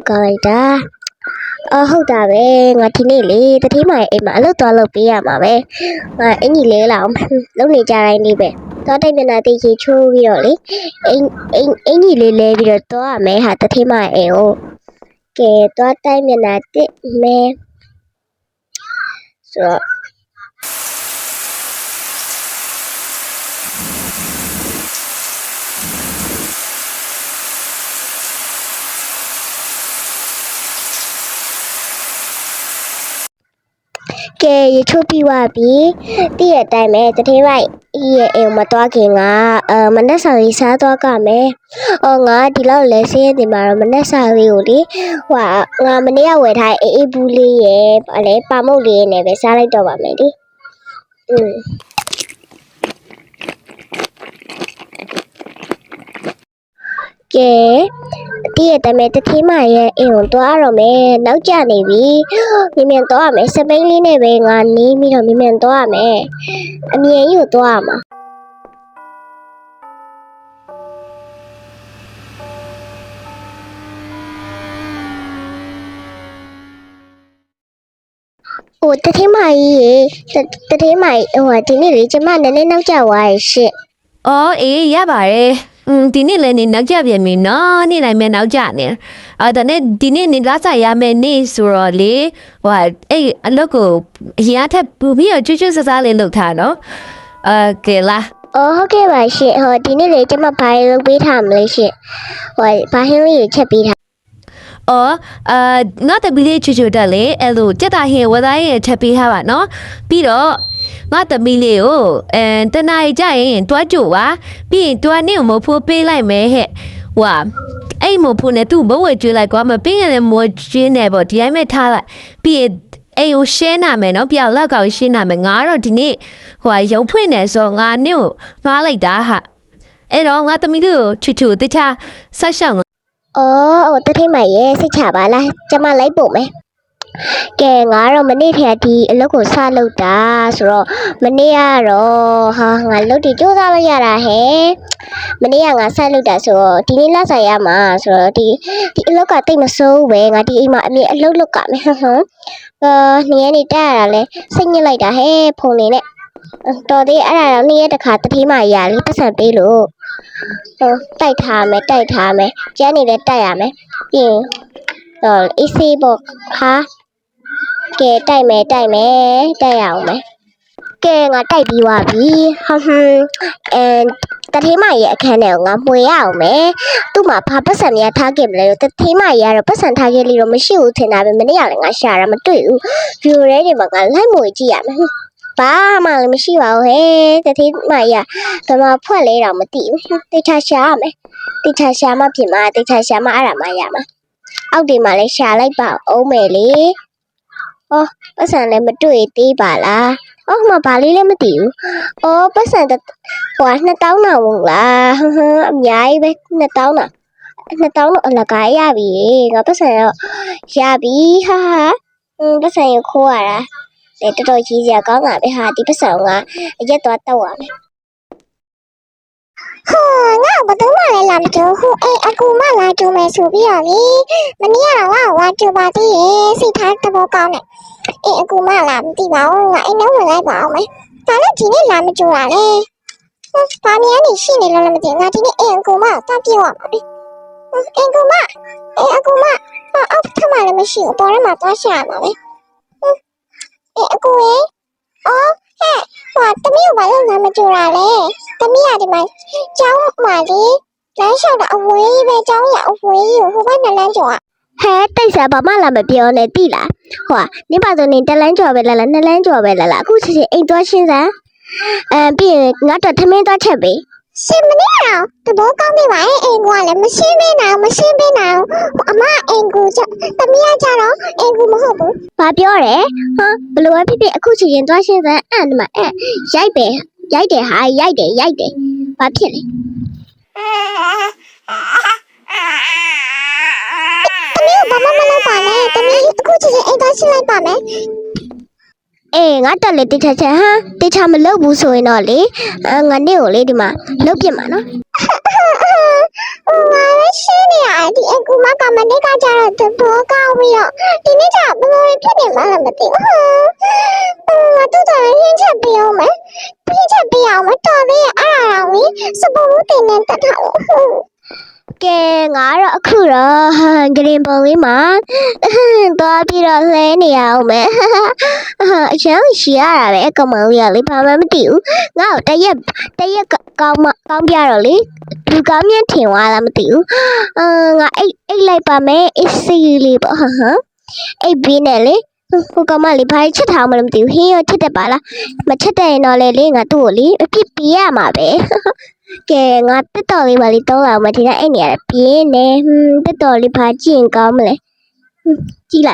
ကောင်းလိုက်တာဟုတ်တာပဲငါဒီနေ့လေတတိမိုင်အိမ်မှာအလုပ်သွားလုပ်ပေးရမှာပဲငါအင်ကြီးလဲလာအောင်လုပ်နေကြတိုင်းလေးပဲတော့တိုက်မျက်နှာတိတ်ကြီးချိုးပြီးတော့လေအင်ကြီးလေးလဲပြီးတော့သွားရမယ်ဟာတတိမိုင်အိမ်ကိုကဲသွားတိုက်မျက်နှာတစ်မဲဆိုတော့ကဲရချိုးပြီးသွားပြီတည့်ရတိုင်းပဲတတိမိုင်ရဲ့အိမ်မှာသွားခင်ကမနက်စာလေးစားသွားကြမယ်ငါဒီလောက်လဲဆင်းနေမှာတော့မနက်စာလေးကိုလေငါမနေ့ကဝယ်ထားအေးဘူးလေးရဲ့ဗာလဲပါမုတ်လေးနဲ့ပဲစားလိုက်တော့ပါမယ်လေကဲတည့်ရတိုင်းပဲတတိမိုင်ရဲ့အိမ်ကိုသွားရမယ်နောက်ကျနေပြီမြန်သွားရမယ်စပိန်လေးနဲ့ပဲငါနီးပြီးတော့မြန်သွားရမယ်အမြင်ကြီးကိုသွားရမှာတတိမိုင်ကြီးတတိမိုင်ဒီနေ့လေကျမနည်းနည်းနောက်ကျသွားရဲ့ရှင့်အေးရပါတယ်ဒီနေ့လည်းနေနောက်ကျပြန်ပြီနော်နေ့တိုင်းပဲနောက်ကျနေဒါနဲ့ဒီနေ့နေလာစားရမယ်နေ့ဆိုတော့လေအဲ့အလုပ်ကိုအရင်ထက်ပူပြီးတော့ကျွတ်ဆဆလေးလုပ်ထားနော်ကဲလားဟုတ်ကဲ့ပါရှင့်ဒီနေ့လေကျမဘာလုပ်ပေးထားမလဲရှင့်ဘာဟင်းလေးချက်ပေးထားငါတပီလေးချွတ်တက်လေအဲ့လိုကြက်တာဟင်းဝသားရဲ့ချက်ပေးထားပါနော်ပြီးတော့ငါတမီလေးကိုတနားကြရင်တွားကြိုပါပြီးရင်တွားနေကိုမဖိုးပေးလိုက်မယ်ဟဲ့အဲ့မဖိုးနဲ့သူ့ဘဝကျွေးလိုက်ကွာမပေးရင်လည်းမောကျွေးနေပေါ့ဒီတိုင်းမဲ့ထားလိုက်ပြီးရင်အဲ့ကိုရှင်းနာမယ်နော်ပြောက်လက်ကောင်ရှင်းနာမယ်ငါတော့ဒီနေ့ရုပ်ဖွင့်နေဆိုငါနေကိုငားလိုက်တာဟာအဲ့တော့ငါတမီလေးကိုချွတ်တခြားဆက်ရှောင်းတထိမိုင်ရဲ့စိတ်ချပါလားကျမလိုက်ပို့မယ်ကဲငါတော့မနေ့ထဲဒီအလုပ်ကိုစလုပ်တာဆိုတော့မနေ့ကတော့ငါလုပ်တည်စူးစမ်းမရတာဟဲ့မနေ့ကငါစလုပ်တာဆိုတော့ဒီနေ့လဆိုင်ရမှာဆိုတော့ဒီအလုပ်ကတိတ်မစိုးပဲငါဒီအိမ်မှာအမြင်အလုပ်လုပ်ကမယ်နေရနေတက်ရတာလဲစိတ်ညစ်လိုက်တာဟဲ့ဖုန်နေနဲ့တော်သေးအဲ့ဒါတော့နေ့ရက်တစ်ခါတတိမိုင်ရလေးပတ်စံပေးလို့တိုက်ထားမယ်ကျန်းနေလဲတိုက်ရမယ်ပြီးရင်အေးဆေးပေါ့ဟာကဲတိုက်မယ်တိုက်ရအောင်မယ်ကဲငါတိုက်ပြီးသွားပြီတထေးမရဲ့အခန်းထဲကိုငါမှွေရအောင်မယ်သူ့မှာဘာပတ်စံများထားခဲ့မလဲတထေးမရဲ့ကတော့ပတ်စံထားခဲ့လို့တော့မရှိဘူးထင်တာပဲမနေ့ကလည်းငါရှာတာမတွေ့ဘူးဗီဒီယိုတွေမှာငါလိုက်မှွေကြည့်ရမယ်ဘာမှလည်းမရှိပါဘူးဟဲ့တတိမရဘယ်မှာဖွက်လဲတော့မသိဘူးတေချာရှာရမယ်တေချာရှာမှဖြစ်မှာတေချာရှာမှအဲ့ဒါမှရမှာအောက်ဒီမှာလည်းရှာလိုက်ပါအောင်မယ်လေပတ်စံလည်းမတွေ့သေးပါလားမှဘာလေးလည်းမသိဘူးပတ်စံ2000တောင်လားအများကြီးပဲ2000တောင်တော့အလကားရပြီငါပတ်စံတော့ရပြီဟာပတ်စံရခိုးရတာတော်တော်ကြီးစရာကောင်းတာပဲဟာဒီပတ်စံကအရက်သွားတောက်ရမယ်ငါဘာတော့မလဲလာမတူဘူးအကူမလာတူမယ်ဆိုပြီးတော့လေမနေ့ကငါဝါတူပါသေးရဲ့စိတ်ထားတဘောကောင်းတယ်အကူမလာမသိပါဘူးငါအိမ်ထဲဝင်လိုက်ပါအောင်မယ်ဒါလည်းဒီနေ့လာမတူတာလေဘာမြန်နေရှိနေလို့လည်းမသိငါဒီနေ့အကူမတောက်ပြေးသွားပါပြီအကူမအောက်ထမလည်းမရှိဘူးပေါ်ထဲမှာသွားရှာမှာပဲအကူရေတမီးကိုဘာလို့လာမကြိုတာလဲတမီးကဒီမှာကျောင်းမှာလေလမ်းလျှောက်တာအဝေးပဲကျောင်းရအဝေးကိုဟိုဘက်နှစ်လမ်းကျော်တိတ်စားဘာမှလာမပြောနဲ့တိလားနေပါဆိုနေတလန်းကျော်ပဲလားနှစ်လန်းကျော်ပဲလားအခုချစ်အိမ်သွားရှင်းစမ်းပြီးရင်ငါတော့ထမင်းသွားချက်ပေးရှင်မနေတော့တဘောကောင်းနေပါရဲ့အိမ်ကလည်းမရှင်းပေးနိုင်အမအိမ်ကိုတမီးကကြတော့အိမ်ကိုမဟုတ်ဘူးဘာပြောရဲဘလို့ပဲဖြစ်ဖြစ်အခုချစ်ရင်သွားရှင်းစမ်းဒီမှာရိုက်တယ်ဟာရိုက်တယ်ဘာဖြစ်လဲတမီးဘာမှမလုပ်ပါနဲ့တမီးအခုချစ်ရင်အိမ်သွားရှင်းလိုက်ပါမယ်ငါတက်လေတေချာတေချာမလုပ်ဘူးဆိုရင်တော့လေငါနေ့ကိုလေဒီမှာလုပ်ပြစ်မှာနော် ငါလည်းရှင်းနေရတယ်ဒီအကူမကမနေ့ကကြတော့တဘောကောင်းပြီးတော့ဒီနေ့ကျဘယ်လိုဖြစ်နေမှလည်းမသိဘူးငါတို့တော့ရင်းချက်ပေးအောင်မယ်ပြီးချက်ပေးအောင်မတော်သေးရဲ့အဲ့ဒါတော့ဝင်စပုံးတင်နေတတ်တာလို့ကဲငါတော့အခုတော့ဂရင်ပုံလေးမှာသွားပြီးတော့လဲနေရအောင်မယ်အချမ်းရှိရတာပဲကမောင်လေးကလေဘာမှမသိဘူးငါ့ကိုတရက်ကောင်းပြတော့လေလူကောင်းမြတ်ထင်သွားလားမသိဘူးငါအိတ်လိုက်ပါမယ်အစ်စီလေးပေါ့အိတ်ပြီးနေလေဟိုကမလေးဘာချက်ထားမှလည်းမသိဘူးဟင်းရောချက်တတ်ပါလားမချက်တဲ့ရင်တော့လေငါသူ့ကိုလေအပြစ်ပေးရမှာပဲကဲငါတက်တော်လေးပါလေးတောင်းအောင်မဒီတိုင်းအဲ့နေရပြင်းနေတက်တော်လေးဘာကြည့်ရင်ကောင်းမလဲကြည့်လိုက်